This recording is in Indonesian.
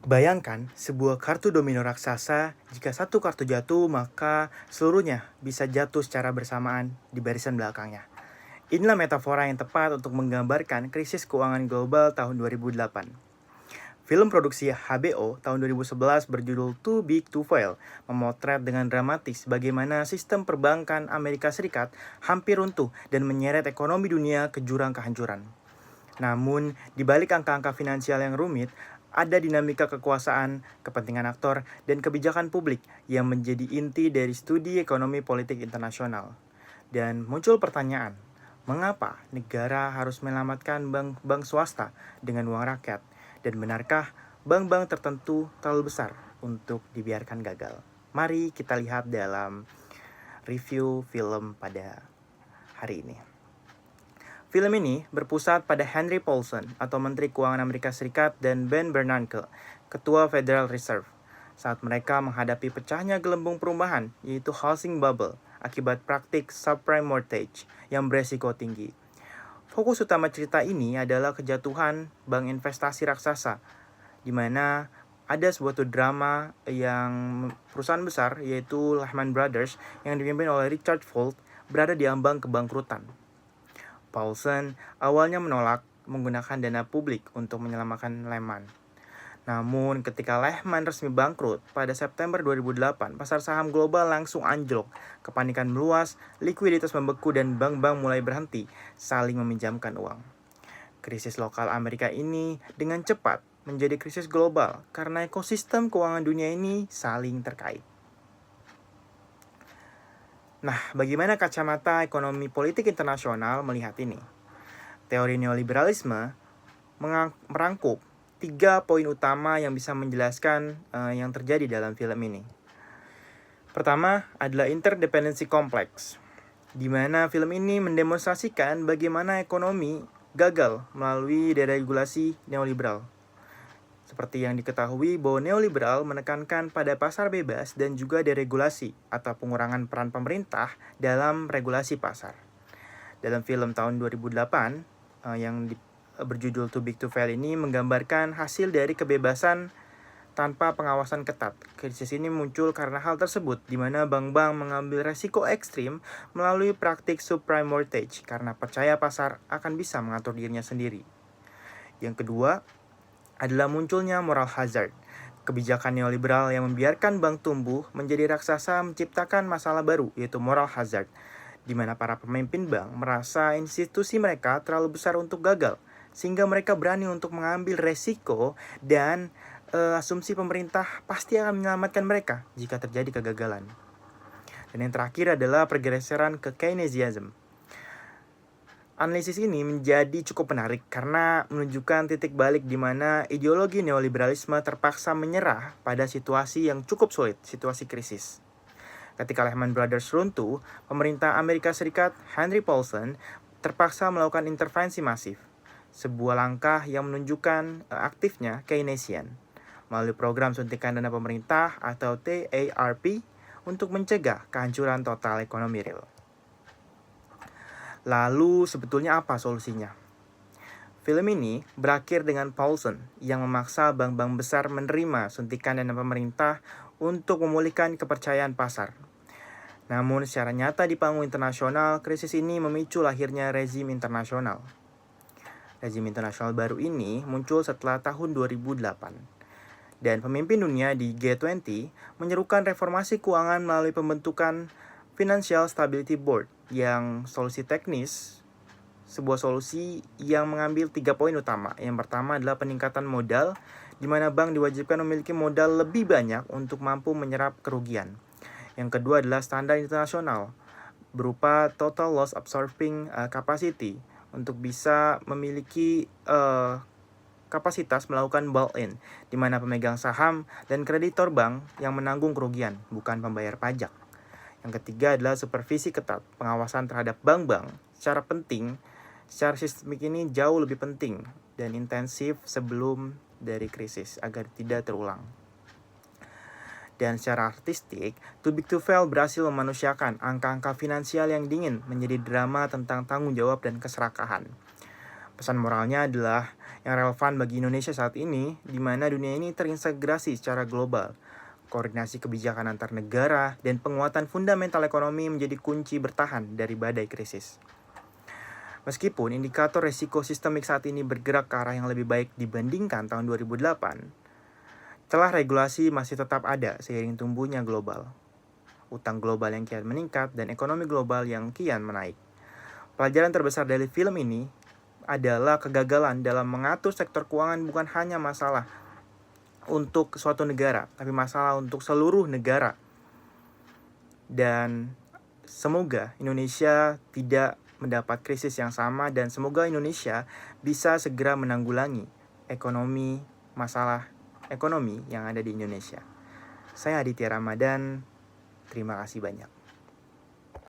Bayangkan sebuah kartu domino raksasa, jika satu kartu jatuh maka seluruhnya bisa jatuh secara bersamaan di barisan belakangnya. Inilah metafora yang tepat untuk menggambarkan krisis keuangan global tahun 2008. Film produksi HBO tahun 2011 berjudul Too Big to Fail memotret dengan dramatis bagaimana sistem perbankan Amerika Serikat hampir runtuh dan menyeret ekonomi dunia ke jurang kehancuran. Namun, di balik angka-angka finansial yang rumit, ada dinamika kekuasaan, kepentingan aktor, dan kebijakan publik yang menjadi inti dari studi ekonomi politik internasional. Dan muncul pertanyaan, mengapa negara harus menyelamatkan bank-bank swasta dengan uang rakyat? Dan benarkah bank-bank tertentu terlalu besar untuk dibiarkan gagal? Mari kita lihat dalam review film pada hari ini. Film ini berpusat pada Henry Paulson atau Menteri Keuangan Amerika Serikat dan Ben Bernanke, Ketua Federal Reserve, saat mereka menghadapi pecahnya gelembung perumahan, yaitu housing bubble, akibat praktik subprime mortgage yang beresiko tinggi. Fokus utama cerita ini adalah kejatuhan bank investasi raksasa, di mana ada sebuah drama yang perusahaan besar yaitu Lehman Brothers yang dipimpin oleh Richard Fuld berada di ambang kebangkrutan. Paulson awalnya menolak menggunakan dana publik untuk menyelamatkan Lehman. Namun ketika Lehman resmi bangkrut pada September 2008, pasar saham global langsung anjlok, kepanikan meluas, likuiditas membeku dan bank-bank mulai berhenti saling meminjamkan uang. Krisis lokal Amerika ini dengan cepat menjadi krisis global karena ekosistem keuangan dunia ini saling terkait. Nah, bagaimana kacamata ekonomi politik internasional melihat ini? Teori neoliberalisme merangkup 3 poin utama yang bisa menjelaskan yang terjadi dalam film ini. Pertama adalah interdependency complex, di mana film ini mendemonstrasikan bagaimana ekonomi gagal melalui deregulasi neoliberal. Seperti yang diketahui bahwa neoliberal menekankan pada pasar bebas dan juga deregulasi atau pengurangan peran pemerintah dalam regulasi pasar. Dalam film tahun 2008 yang berjudul Too Big to Fail ini menggambarkan hasil dari kebebasan tanpa pengawasan ketat. Krisis ini muncul karena hal tersebut, di mana bank-bank mengambil resiko ekstrim melalui praktik subprime mortgage karena percaya pasar akan bisa mengatur dirinya sendiri. Yang kedua adalah munculnya moral hazard. Kebijakan neoliberal yang membiarkan bank tumbuh menjadi raksasa menciptakan masalah baru, yaitu moral hazard, di mana para pemimpin bank merasa institusi mereka terlalu besar untuk gagal, sehingga mereka berani untuk mengambil resiko dan asumsi pemerintah pasti akan menyelamatkan mereka jika terjadi kegagalan. Dan yang terakhir adalah pergeseran ke Keynesianism. Analisis ini menjadi cukup menarik karena menunjukkan titik balik di mana ideologi neoliberalisme terpaksa menyerah pada situasi yang cukup sulit, situasi krisis. Ketika Lehman Brothers runtuh, pemerintah Amerika Serikat Henry Paulson terpaksa melakukan intervensi masif, sebuah langkah yang menunjukkan aktifnya Keynesian melalui program suntikan dana pemerintah atau TARP untuk mencegah kehancuran total ekonomi real. Lalu sebetulnya apa solusinya? Film ini berakhir dengan Paulson yang memaksa bank-bank besar menerima suntikan dana pemerintah untuk memulihkan kepercayaan pasar. Namun secara nyata di panggung internasional, krisis ini memicu lahirnya rezim internasional. Rezim internasional baru ini muncul setelah tahun 2008. Dan pemimpin dunia di G20 menyerukan reformasi keuangan melalui pembentukan Financial Stability Board yang solusi teknis, sebuah solusi yang mengambil 3 poin utama. Yang pertama adalah peningkatan modal, di mana bank diwajibkan memiliki modal lebih banyak untuk mampu menyerap kerugian. Yang kedua adalah standar internasional, berupa total loss absorbing capacity, untuk bisa memiliki kapasitas melakukan bail-in, di mana pemegang saham dan kreditor bank yang menanggung kerugian, bukan pembayar pajak. Yang ketiga adalah supervisi ketat. Pengawasan terhadap bank-bank secara sistemik ini jauh lebih penting dan intensif sebelum dari krisis agar tidak terulang. Dan secara artistik, Too Big to Fail berhasil memanusiakan angka-angka finansial yang dingin menjadi drama tentang tanggung jawab dan keserakahan. Pesan moralnya adalah yang relevan bagi Indonesia saat ini, di mana dunia ini terintegrasi secara global. Koordinasi kebijakan antar negara dan penguatan fundamental ekonomi menjadi kunci bertahan dari badai krisis. Meskipun indikator resiko sistemik saat ini bergerak ke arah yang lebih baik dibandingkan tahun 2008, celah regulasi masih tetap ada seiring tumbuhnya global. Utang global yang kian meningkat dan ekonomi global yang kian menaik. Pelajaran terbesar dari film ini adalah kegagalan dalam mengatur sektor keuangan bukan hanya masalah untuk suatu negara, tapi masalah untuk seluruh negara. Dan semoga Indonesia tidak mendapat krisis yang sama dan semoga Indonesia bisa segera menanggulangi masalah ekonomi yang ada di Indonesia. Saya Aditya Ramadan, terima kasih banyak.